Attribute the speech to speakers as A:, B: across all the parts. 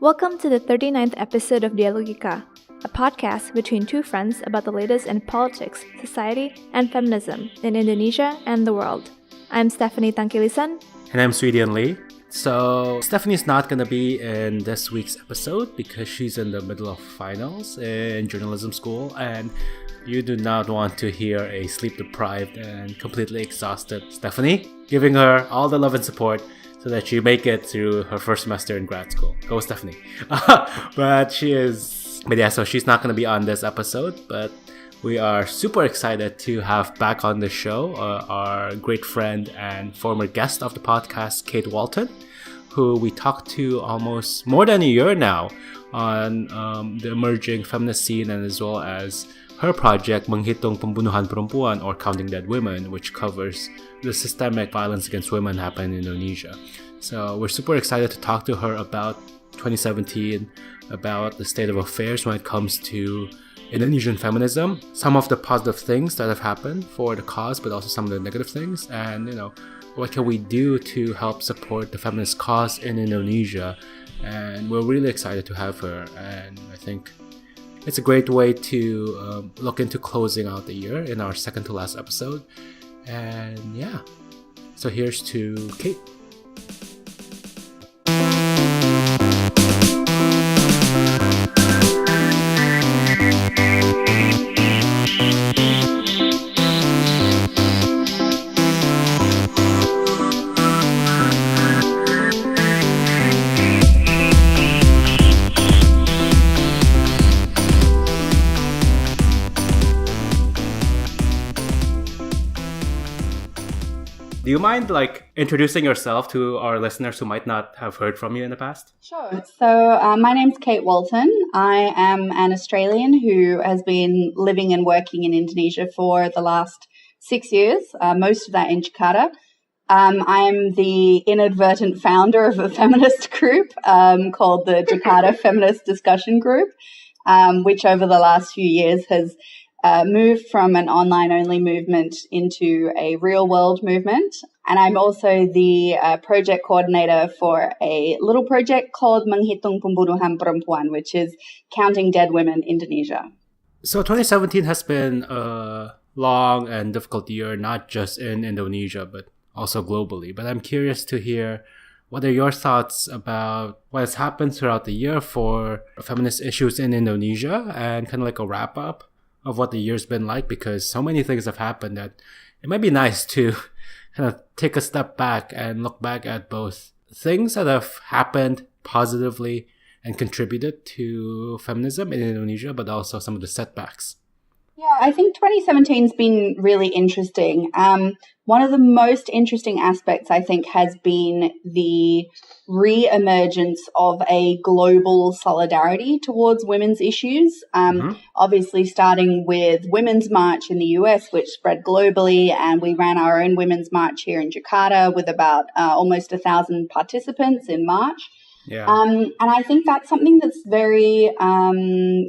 A: Welcome to the 39th episode of Dialogika, a podcast between two friends about the latest in politics, society, and feminism in Indonesia and the world. I'm Stephanie Tangkilisan.
B: And I'm Swedian Lee. So, Stephanie's not going to be in this week's episode because she's in the middle of finals in journalism school, and you do not want to hear a sleep-deprived and completely exhausted Stephanie, giving her all the love and support so that she make it through her first semester in grad school. Go Stephanie. But so she's not going to be on this episode, but we are super excited to have back on the show our great friend and former guest of the podcast, Kate Walton, who we talked to almost more than a year now on the emerging feminist scene, and as well as her project, Menghitung Pembunuhan Perempuan, or Counting Dead Women, which covers the systemic violence against women happening in Indonesia. So we're super excited to talk to her about 2017, about the state of affairs when it comes to Indonesian feminism, some of the positive things that have happened for the cause, but also some of the negative things, and what can we do to help support the feminist cause in Indonesia. And we're really excited to have her, and I think it's a great way to look into closing out the year in our second to last episode. And yeah, so here's to Kate. Do you mind introducing yourself to our listeners who might not have heard from you in the past?
C: Sure. So my name's Kate Walton. I am an Australian who has been living and working in Indonesia for the last 6 years, most of that in Jakarta. I'm the inadvertent founder of a feminist group called the Jakarta Feminist Discussion Group, which over the last few years has moved from an online-only movement into a real-world movement. And I'm also the project coordinator for a little project called Menghitung Pembunuhan Perempuan, which is Counting Dead Women Indonesia.
B: So 2017 has been a long and difficult year, not just in Indonesia, but also globally. But I'm curious to hear, what are your thoughts about what has happened throughout the year for feminist issues in Indonesia, and kind of like a wrap-up of what the year's been like, because so many things have happened that it might be nice to kind of take a step back and look back at both things that have happened positively and contributed to feminism in Indonesia, but also some of the setbacks.
C: Yeah, I think 2017's been really interesting. One of the most interesting aspects, I think, has been the re-emergence of a global solidarity towards women's issues. Obviously, starting with Women's March in the US, which spread globally, and we ran our own Women's March here in Jakarta with about almost 1,000 participants in March.
B: Yeah.
C: And I think that's something that's very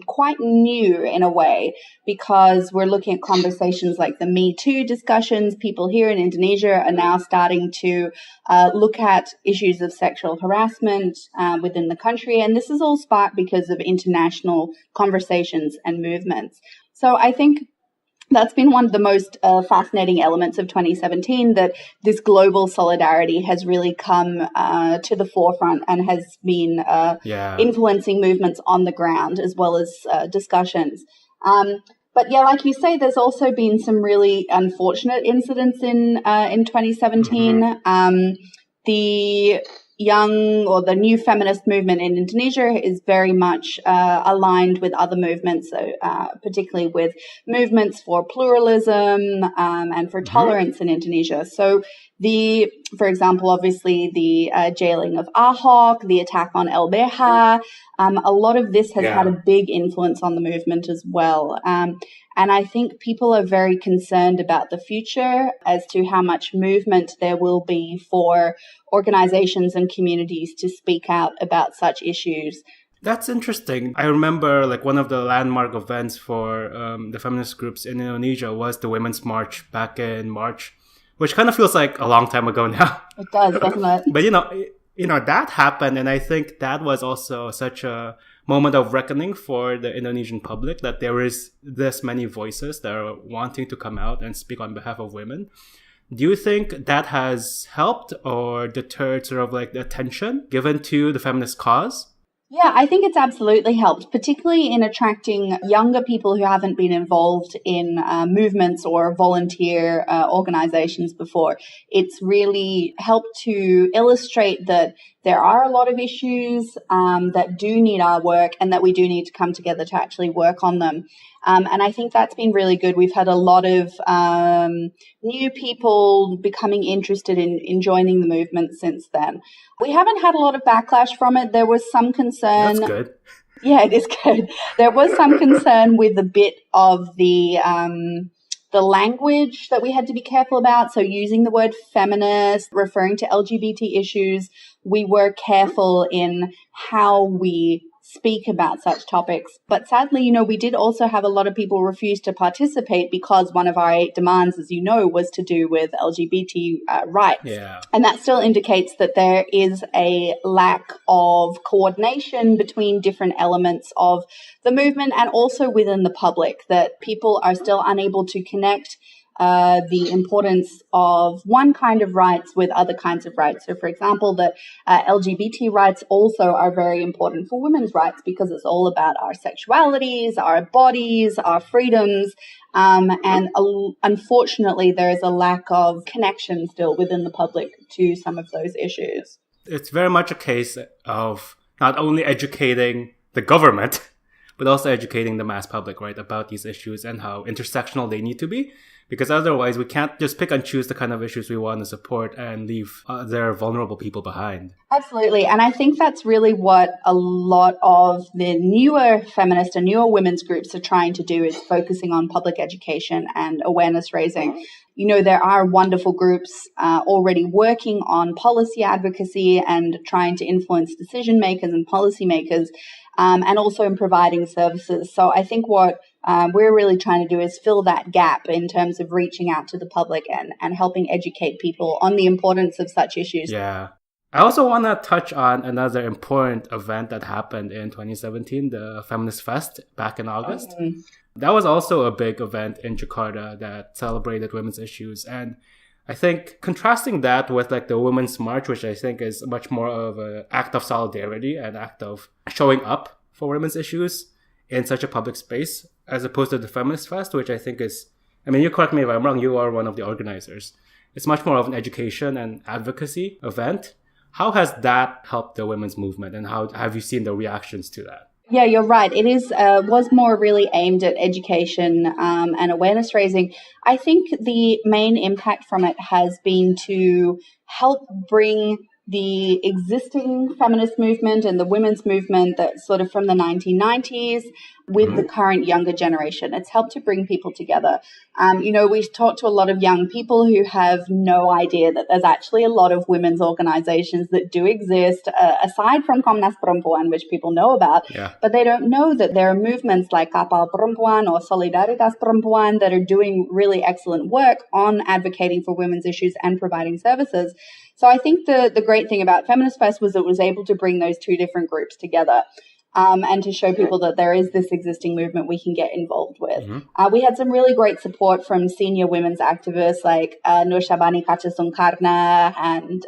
C: quite new in a way, because we're looking at conversations like the Me Too discussions. People here in Indonesia are now starting to look at issues of sexual harassment within the country. And this is all sparked because of international conversations and movements. So I think that's been one of the most fascinating elements of 2017, that this global solidarity has really come to the forefront and has been influencing movements on the ground as well as discussions. But yeah, like you say, there's also been some really unfortunate incidents in 2017. The the new feminist movement in Indonesia is very much aligned with other movements, particularly with movements for pluralism and for tolerance in Indonesia. So for example, obviously the jailing of Ahok, the attack on LBH, a lot of this has had a big influence on the movement as well. And I think people are very concerned about the future as to how much movement there will be for organizations and communities to speak out about such issues.
B: That's interesting. I remember one of the landmark events for the feminist groups in Indonesia was the Women's March back in March, which kind of feels like a long time ago now.
C: It does, doesn't it?
B: But that happened. And I think that was also such a moment of reckoning for the Indonesian public, that there is this many voices that are wanting to come out and speak on behalf of women. Do you think that has helped or deterred sort of like the attention given to the feminist cause?
C: Yeah, I think it's absolutely helped, particularly in attracting younger people who haven't been involved in movements or volunteer organizations before. It's really helped to illustrate that there are a lot of issues that do need our work and that we do need to come together to actually work on them. And I think that's been really good. We've had a lot of new people becoming interested in joining the movement since then. We haven't had a lot of backlash from it. There was some concern.
B: That's good.
C: Yeah, it is good. There was some concern with a bit of the language that we had to be careful about. So using the word feminist, referring to LGBT issues, we were careful in how we speak about such topics. But sadly, we did also have a lot of people refuse to participate because one of our 8 demands, as you know, was to do with LGBT rights.
B: Yeah.
C: And that still indicates that there is a lack of coordination between different elements of the movement and also within the public, that people are still unable to connect the importance of one kind of rights with other kinds of rights. So, for example, that LGBT rights also are very important for women's rights because it's all about our sexualities, our bodies, our freedoms. And unfortunately, there is a lack of connection still within the public to some of those issues.
B: It's very much a case of not only educating the government, but also educating the mass public, right, about these issues and how intersectional they need to be. Because otherwise, we can't just pick and choose the kind of issues we want to support and leave their vulnerable people behind.
C: Absolutely. And I think that's really what a lot of the newer feminist and newer women's groups are trying to do, is focusing on public education and awareness raising. There are wonderful groups already working on policy advocacy and trying to influence decision makers and policymakers, and also in providing services. So I think what we're really trying to do is fill that gap in terms of reaching out to the public and helping educate people on the importance of such issues.
B: Yeah. I also want to touch on another important event that happened in 2017, the Feminist Fest back in August. Mm-hmm. That was also a big event in Jakarta that celebrated women's issues. And I think contrasting that with like the Women's March, which I think is much more of an act of solidarity, an act of showing up for women's issues in such a public space, as opposed to the Feminist Fest, which I think is, you correct me if I'm wrong, you are one of the organizers. It's much more of an education and advocacy event. How has that helped the women's movement, and how have you seen the reactions to that?
C: Yeah, you're right. It was more really aimed at education and awareness raising. I think the main impact from it has been to help bring the existing feminist movement and the women's movement that's sort of from the 1990s with the current younger generation. It's helped to bring people together. We've talked to a lot of young people who have no idea that there's actually a lot of women's organizations that do exist, aside from Komnas Perempuan, which people know about, but they don't know that there are movements like Kapal Perempuan or Solidaritas Perempuan that are doing really excellent work on advocating for women's issues and providing services. So I think the great thing about Feminist Fest was it was able to bring those two different groups together. And to show people that there is this existing movement we can get involved with. Mm-hmm. We had some really great support from senior women's activists like Nur Shabani Kacasungkarna and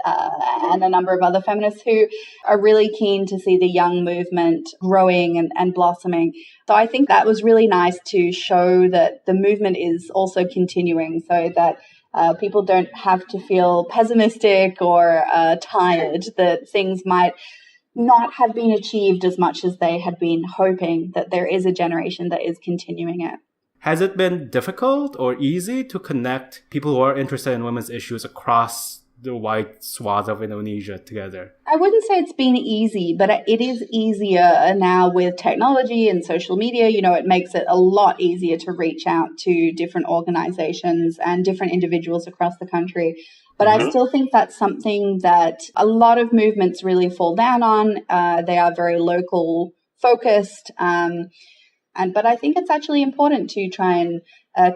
C: a number of other feminists who are really keen to see the young movement growing and blossoming. So I think that was really nice to show that the movement is also continuing, so that people don't have to feel pessimistic or tired that things might not have been achieved as much as they had been hoping, that there is a generation that is continuing it.
B: Has it been difficult or easy to connect people who are interested in women's issues across the wide swath of Indonesia together?
C: I wouldn't say it's been easy, but it is easier now with technology and social media. It makes it a lot easier to reach out to different organizations and different individuals across the country. But I still think that's something that a lot of movements really fall down on. They are very local focused. But I think it's actually important to try and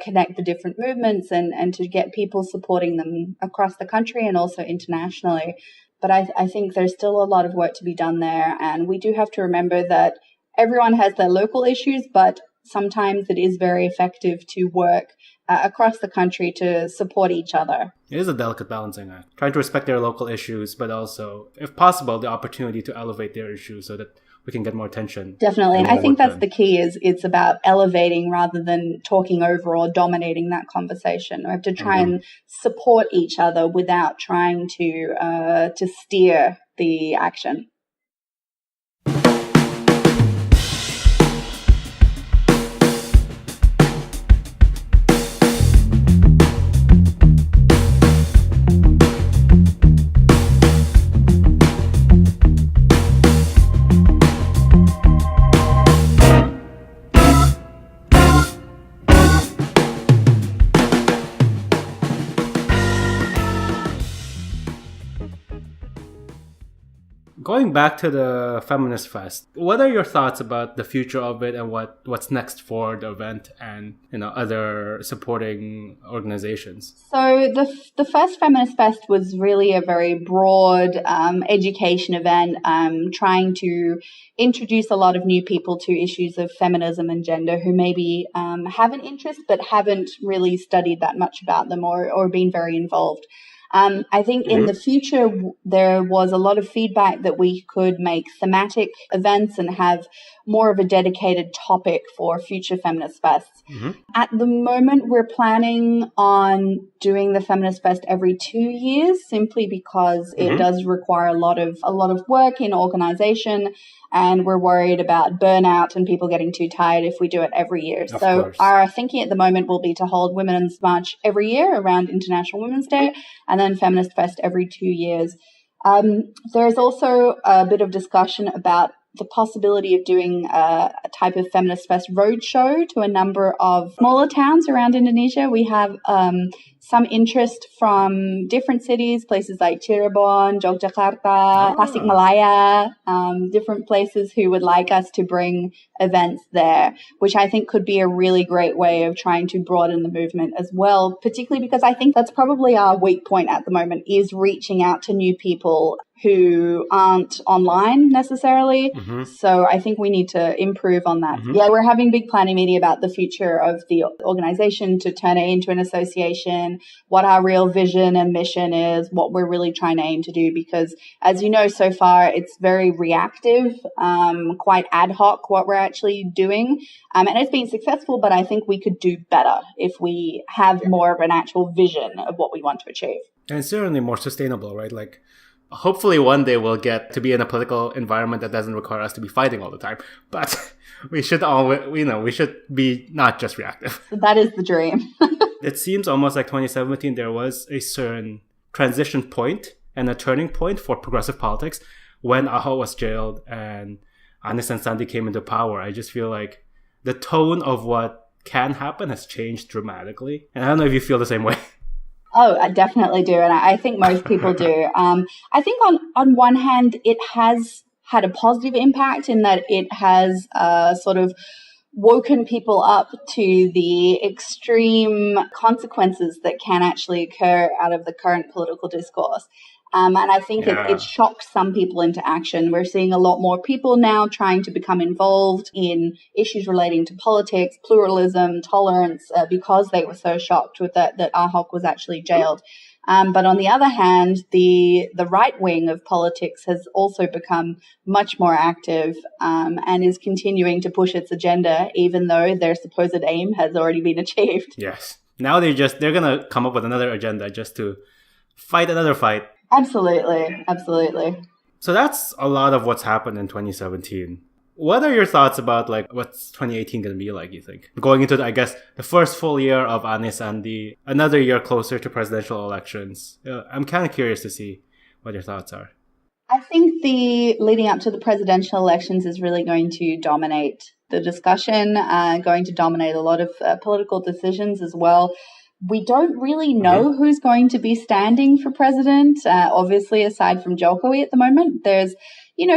C: connect the different movements and to get people supporting them across the country and also internationally. But I think there's still a lot of work to be done there. And we do have to remember that everyone has their local issues, but sometimes it is very effective to work across the country to support each other.
B: It is a delicate balancing act, trying to respect their local issues, but also, if possible, the opportunity to elevate their issues so that we can get more attention.
C: Definitely. And I think that's the key, is it's about elevating rather than talking over or dominating that conversation. We have to try and support each other without trying to steer the action.
B: Going back to the Feminist Fest, what are your thoughts about the future of it and what's next for the event and other supporting organizations?
C: So the first Feminist Fest was really a very broad education event, trying to introduce a lot of new people to issues of feminism and gender who maybe have an interest but haven't really studied that much about them or been very involved. I think in the future, there was a lot of feedback that we could make thematic events and have more of a dedicated topic for future Feminist Fests. At the moment, we're planning on doing the Feminist Fest every 2 years, simply because it does require a lot of work in organization, and we're worried about burnout and people getting too tired if we do it every year. So our thinking at the moment will be to hold Women's March every year around International Women's Day, and then Feminist Fest every 2 years. There's also a bit of discussion about the possibility of doing a type of Feminist Fest roadshow to a number of smaller towns around Indonesia. We have some interest from different cities, places like Cirebon, Yogyakarta, Tasikmalaya, different places who would like us to bring events there, which I think could be a really great way of trying to broaden the movement as well, particularly because I think that's probably our weak point at the moment, is reaching out to new people who aren't online necessarily. So I think we need to improve on that. Yeah, we're having big planning meeting about the future of the organization, to turn it into an association, what our real vision and mission is, what we're really trying to aim to do. Because as you know, so far it's very reactive, quite ad hoc what we're actually doing. And it's been successful, but I think we could do better if we have more of an actual vision of what we want to achieve.
B: And it's certainly more sustainable, right? Like, hopefully one day we'll get to be in a political environment that doesn't require us to be fighting all the time. But we should always, we should be not just reactive.
C: That is the dream.
B: It seems almost like 2017, there was a certain transition point and a turning point for progressive politics when Ahok was jailed and Anies and Sandi came into power. I just feel like the tone of what can happen has changed dramatically. And I don't know if you feel the same way.
C: Oh, I definitely do. And I think most people do. I think on one hand, it has had a positive impact in that it has sort of woken people up to the extreme consequences that can actually occur out of the current political discourse. And I think it shocked some people into action. We're seeing a lot more people now trying to become involved in issues relating to politics, pluralism, tolerance, because they were so shocked with that Ahok was actually jailed. But on the other hand, the right wing of politics has also become much more active and is continuing to push its agenda, even though their supposed aim has already been achieved.
B: Yes. Now they're going to come up with another agenda just to fight another fight.
C: Absolutely.
B: So that's a lot of what's happened in 2017. What are your thoughts about what's 2018 going to be like, you think? Going into, the first full year of Anies and another year closer to presidential elections. I'm kind of curious to see what your thoughts are.
C: I think the leading up to the presidential elections is really going to dominate the discussion, going to dominate a lot of political decisions as well. We don't really know who's going to be standing for president, obviously, aside from Jokowi at the moment. There's,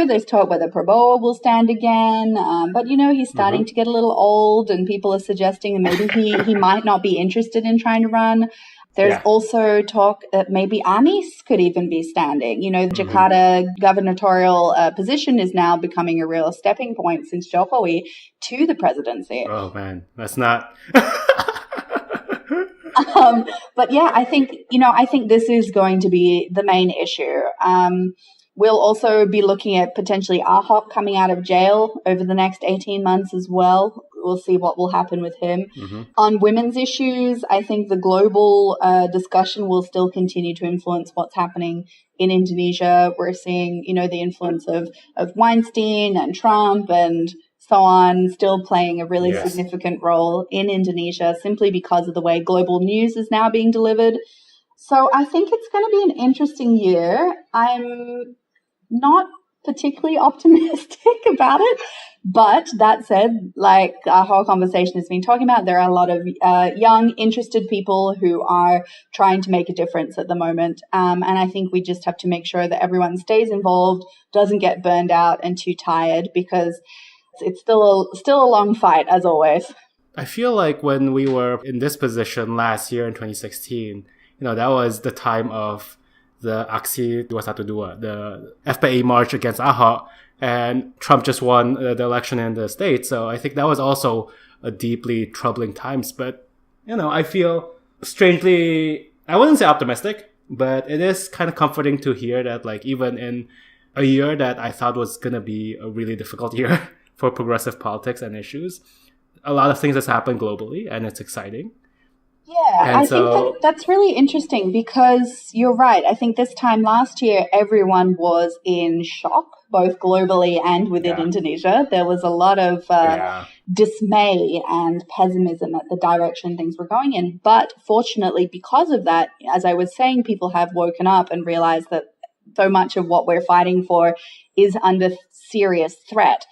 C: there's talk whether Prabowo will stand again. But, he's starting to get a little old, and people are suggesting that maybe he might not be interested in trying to run. There's also talk that maybe Anies could even be standing. The Jakarta gubernatorial position is now becoming a real stepping point since Jokowi to the presidency.
B: Oh, man, that's not...
C: But yeah, I think this is going to be the main issue. We'll also be looking at potentially Ahok coming out of jail over the next 18 months as well. We'll see what will happen with him. On women's issues, I think the global discussion will still continue to influence what's happening in Indonesia. We're seeing, the influence of Weinstein and Trump and so on still playing a really significant role in Indonesia simply because of the way global news is now being delivered. So I think it's going to be an interesting year. I'm not particularly optimistic about it. But that said, like our whole conversation has been talking about, there are a lot of young, interested people who are trying to make a difference at the moment. And I think we just have to make sure that everyone stays involved, doesn't get burned out and too tired, because it's still a long fight, as always.
B: I feel like when we were in this position last year in 2016, that was the time of the Aksi 212, the FPI march against Ahok, and Trump just won the election in the States. So I think that was also a deeply troubling times. But, I feel strangely, I wouldn't say optimistic, but it is kind of comforting to hear that, like, even in a year that I thought was going to be a really difficult year for progressive politics and issues, a lot of things has happened globally, and it's exciting.
C: Yeah, I think that's really interesting because you're right. I think this time last year, everyone was in shock, both globally and within Indonesia. There was a lot of dismay and pessimism at the direction things were going in. But fortunately, because of that, as I was saying, people have woken up and realized that so much of what we're fighting for is under serious threat.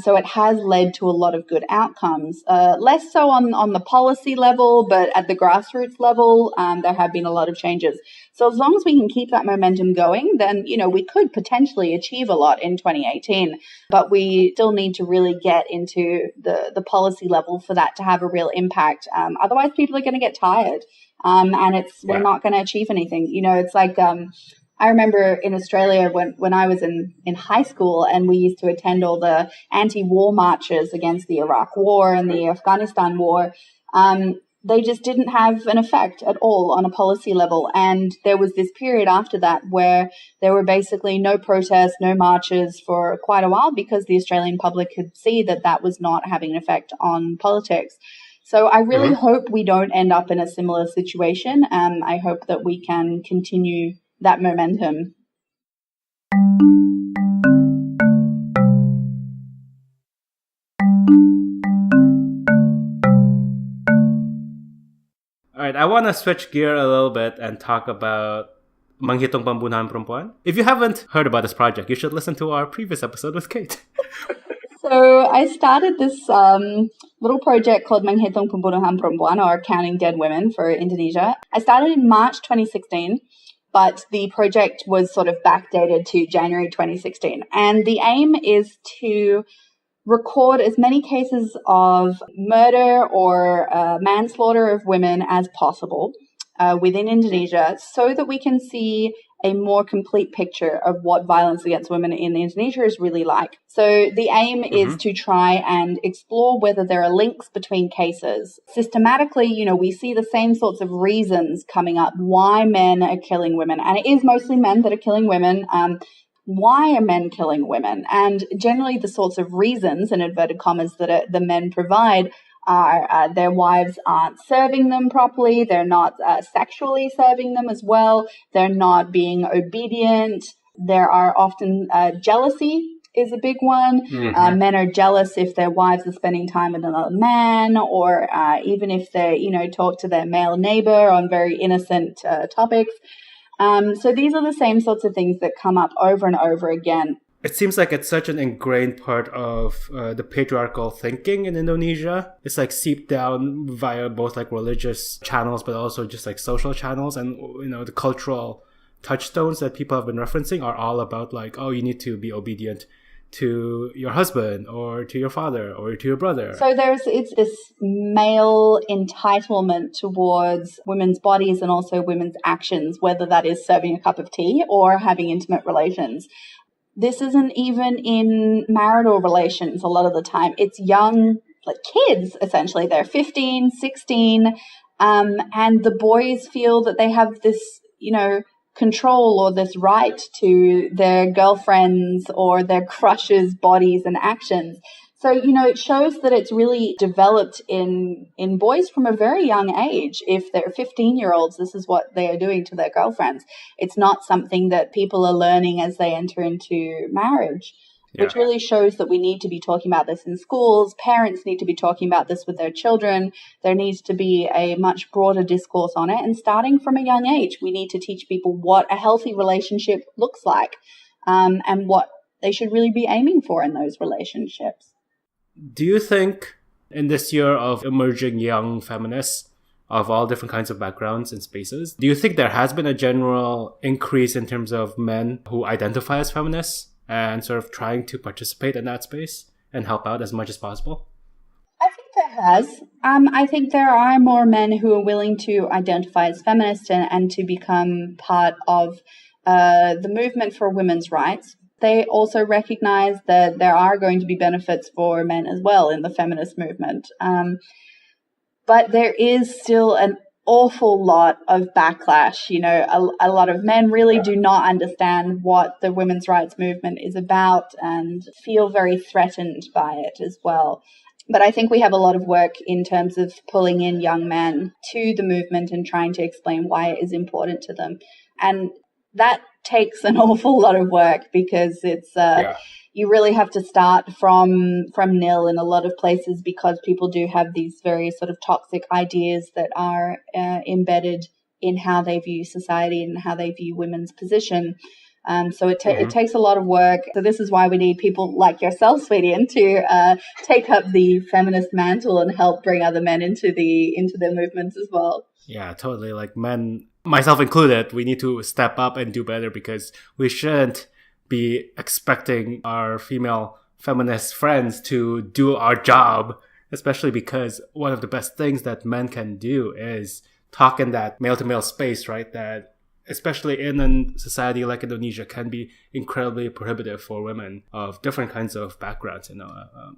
C: So it has led to a lot of good outcomes, less so on the policy level, but at the grassroots level, there have been a lot of changes. So as long as we can keep that momentum going, then, we could potentially achieve a lot in 2018, but we still need to really get into the policy level for that to have a real impact. Otherwise people are going to get tired, and we're not going to achieve anything. It's like, I remember in Australia when I was in high school and we used to attend all the anti-war marches against the Iraq War and the Afghanistan War. They just didn't have an effect at all on a policy level. And there was this period after that where there were basically no protests, no marches for quite a while because the Australian public could see that that was not having an effect on politics. So I really hope we don't end up in a similar situation. I hope that we can continue that momentum.
B: All right, I want to switch gear a little bit and talk about Menghitung Pembunuhan Perempuan. If you haven't heard about this project, you should listen to our previous episode with Kate.
C: So I started this little project called Menghitung Pembunuhan Perempuan, or Counting Dead Women for Indonesia. I started in March 2016. But the project was sort of backdated to January 2016. And the aim is to record as many cases of murder or manslaughter of women as possible within Indonesia so that we can see a more complete picture of what violence against women in Indonesia is really like. So the aim is to try and explore whether there are links between cases. Systematically, we see the same sorts of reasons coming up why men are killing women. And it is mostly men that are killing women. Why are men killing women? And generally the sorts of reasons, in inverted commas, that the men provide are their wives aren't serving them properly. They're not sexually serving them as well. They're not being obedient. There are often jealousy is a big one. Men are jealous if their wives are spending time with another man, or even if they, talk to their male neighbor on very innocent topics. So these are the same sorts of things that come up over and over again.
B: It seems like it's such an ingrained part of the patriarchal thinking in Indonesia. It's like seeped down via both like religious channels, but also just like social channels and, the cultural touchstones that people have been referencing are all about like, oh, you need to be obedient to your husband or to your father or to your brother.
C: So it's this male entitlement towards women's bodies and also women's actions, whether that is serving a cup of tea or having intimate relations. This isn't even in marital relations a lot of the time. It's young, like kids, essentially. They're 15, 16, and the boys feel that they have this, control or this right to their girlfriends or their crushes' bodies and actions. So, it shows that it's really developed in boys from a very young age. If they're 15-year-olds, this is what they are doing to their girlfriends. It's not something that people are learning as they enter into marriage, which really shows that we need to be talking about this in schools. Parents need to be talking about this with their children. There needs to be a much broader discourse on it. And starting from a young age, we need to teach people what a healthy relationship looks like, and what they should really be aiming for in those relationships.
B: Do you think in this year of emerging young feminists of all different kinds of backgrounds and spaces, do you think there has been a general increase in terms of men who identify as feminists and sort of trying to participate in that space and help out as much as possible?
C: I think there has. I think there are more men who are willing to identify as feminists and to become part of the movement for women's rights. They also recognize that there are going to be benefits for men as well in the feminist movement. But there is still an awful lot of backlash. A lot of men really do not understand what the women's rights movement is about and feel very threatened by it as well. But I think we have a lot of work in terms of pulling in young men to the movement and trying to explain why it is important to them. And that takes an awful lot of work because it's you really have to start from nil in a lot of places because people do have these very sort of toxic ideas that are embedded in how they view society and how they view women's position. So it takes a lot of work. So this is why we need people like yourself, Swedian, to take up the feminist mantle and help bring other men into their movements as well.
B: Yeah, totally. Like men, myself included, we need to step up and do better because we shouldn't be expecting our female feminist friends to do our job, especially because one of the best things that men can do is talk in that male-to-male space, right? That, especially in a society like Indonesia, can be incredibly prohibitive for women of different kinds of backgrounds.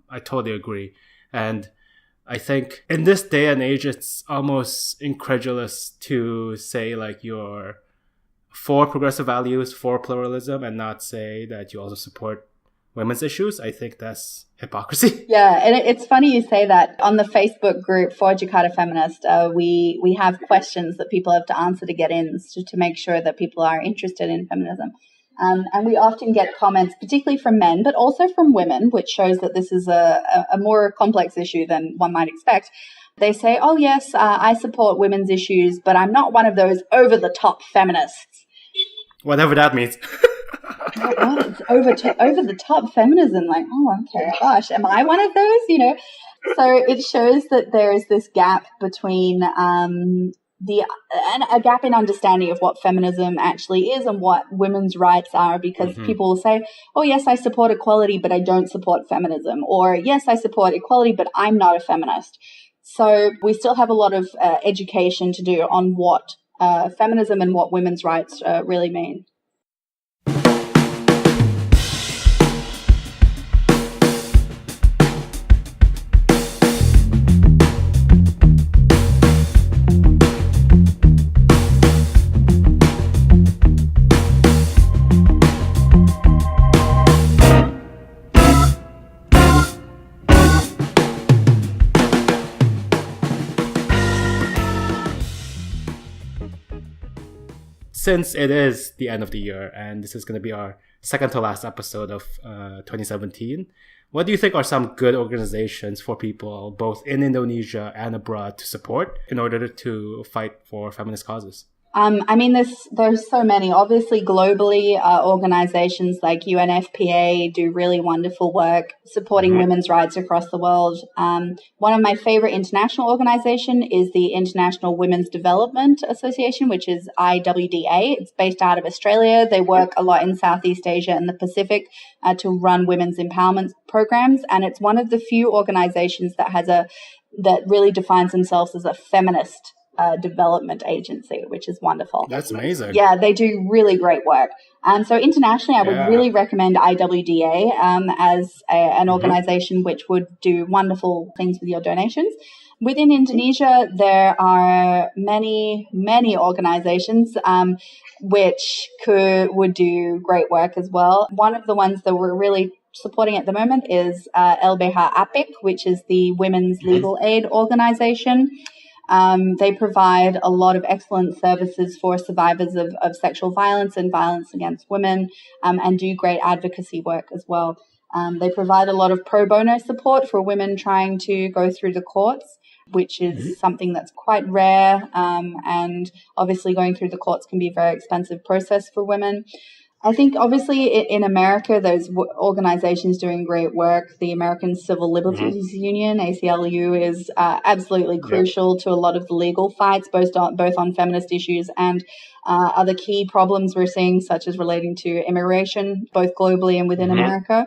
B: I totally agree. And I think in this day and age, it's almost incredulous to say like you're for progressive values, for pluralism, and not say that you also support women's issues. I think that's hypocrisy.
C: Yeah, and it's funny you say that. On the Facebook group for Jakarta Feminist, we have questions that people have to answer to get in to make sure that people are interested in feminism. And we often get comments, particularly from men, but also from women, which shows that this is a more complex issue than one might expect. They say, oh, yes, I support women's issues, but I'm not one of those over-the-top feminists.
B: Whatever that means.
C: It's over-the-top feminism. Like, oh, okay, gosh, am I one of those? So it shows that there is this gap between a gap in understanding of what feminism actually is and what women's rights are, because people will say, oh, yes, I support equality, but I don't support feminism. Or, yes, I support equality, but I'm not a feminist. So we still have a lot of education to do on what feminism and what women's rights really mean.
B: Since it is the end of the year and this is going to be our second to last episode of 2017, what do you think are some good organizations for people both in Indonesia and abroad to support in order to fight for feminist causes?
C: There's so many. Obviously, globally, organizations like UNFPA do really wonderful work supporting women's rights across the world. One of my favorite international organization is the International Women's Development Association, which is IWDA. It's based out of Australia. They work a lot in Southeast Asia and the Pacific to run women's empowerment programs. And it's one of the few organizations that really defines themselves as a feminist development agency, which is wonderful.
B: That's amazing.
C: Yeah, they do really great work. So internationally, I would really recommend IWDA as an organization which would do wonderful things with your donations. Within Indonesia, there are many, many organizations which would do great work as well. One of the ones that we're really supporting at the moment is LBH APIC, which is the Women's Legal Aid Organization. They provide a lot of excellent services for survivors of sexual violence and violence against women, and do great advocacy work as well. They provide a lot of pro bono support for women trying to go through the courts, which is something that's quite rare, and obviously going through the courts can be a very expensive process for women. I think obviously in America, there's organizations doing great work. The American Civil Liberties Union, ACLU, is absolutely crucial to a lot of the legal fights, both on feminist issues and other key problems we're seeing, such as relating to immigration, both globally and within America.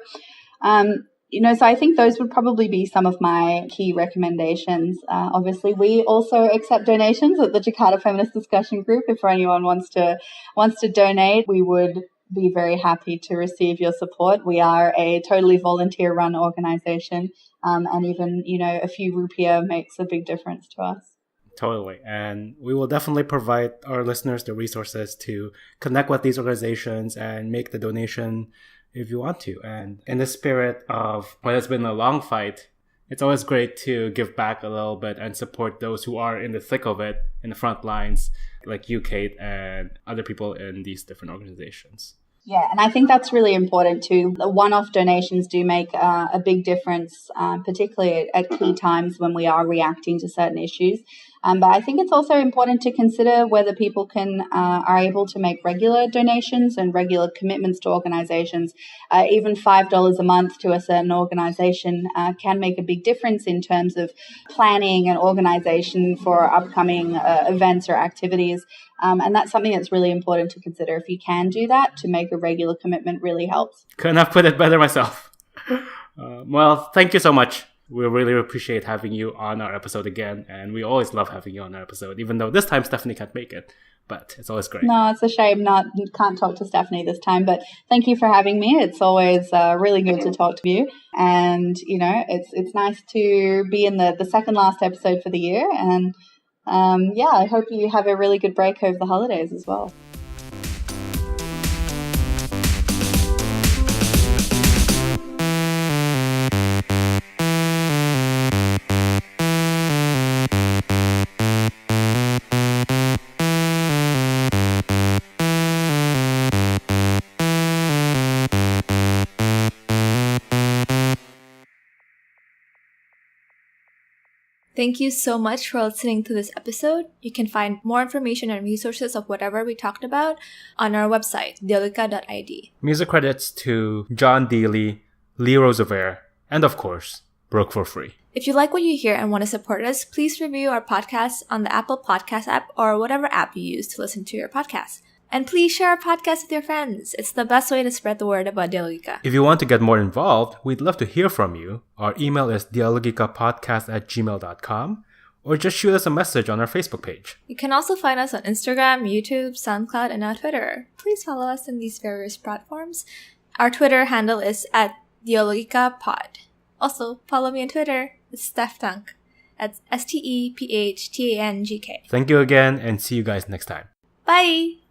C: So I think those would probably be some of my key recommendations. Obviously, we also accept donations at the Jakarta Feminist Discussion Group. If anyone wants to donate, we would be very happy to receive your support. We are a totally volunteer-run organization, and even, a few rupiah makes a big difference to us.
B: Totally. And we will definitely provide our listeners the resources to connect with these organizations and make the donation if you want to. And in the spirit of what has been a long fight, it's always great to give back a little bit and support those who are in the thick of it, in the front lines, like you, Kate, and other people in these different organizations.
C: Yeah, and I think that's really important too. The one-off donations do make a big difference, particularly at key times when we are reacting to certain issues. But I think it's also important to consider whether people are able to make regular donations and regular commitments to organizations. Even $5 a month to a certain organization can make a big difference in terms of planning and organization for upcoming events or activities. And that's something that's really important to consider. If you can do that, to make a regular commitment really helps.
B: Couldn't have put it better myself. Well, thank you so much. We really appreciate having you on our episode again. And we always love having you on our episode, even though this time Stephanie can't make it. But it's always great.
C: No, it's a shame can't talk to Stephanie this time. But thank you for having me. It's always really good to talk to you. And, it's nice to be in the second last episode for the year. And I hope you have a really good break over the holidays as well.
A: Thank you so much for listening to this episode. You can find more information and resources of whatever we talked about on our website, dialogika.id.
B: Music credits to John Dealey, Lee Roosevelt, and of course, Broke for Free.
A: If you like what you hear and want to support us, please review our podcast on the Apple Podcast app or whatever app you use to listen to your podcast. And please share our podcast with your friends. It's the best way to spread the word about Dialogika.
B: If you want to get more involved, we'd love to hear from you. Our email is dialogikapodcast@gmail.com, or just shoot us a message on our Facebook page.
A: You can also find us on Instagram, YouTube, SoundCloud, and our Twitter. Please follow us in these various platforms. Our Twitter handle is @dialogikapod. Also, follow me on Twitter. It's Steph Tank. That's STEPHTANGK.
B: Thank you again, and see you guys next time.
A: Bye!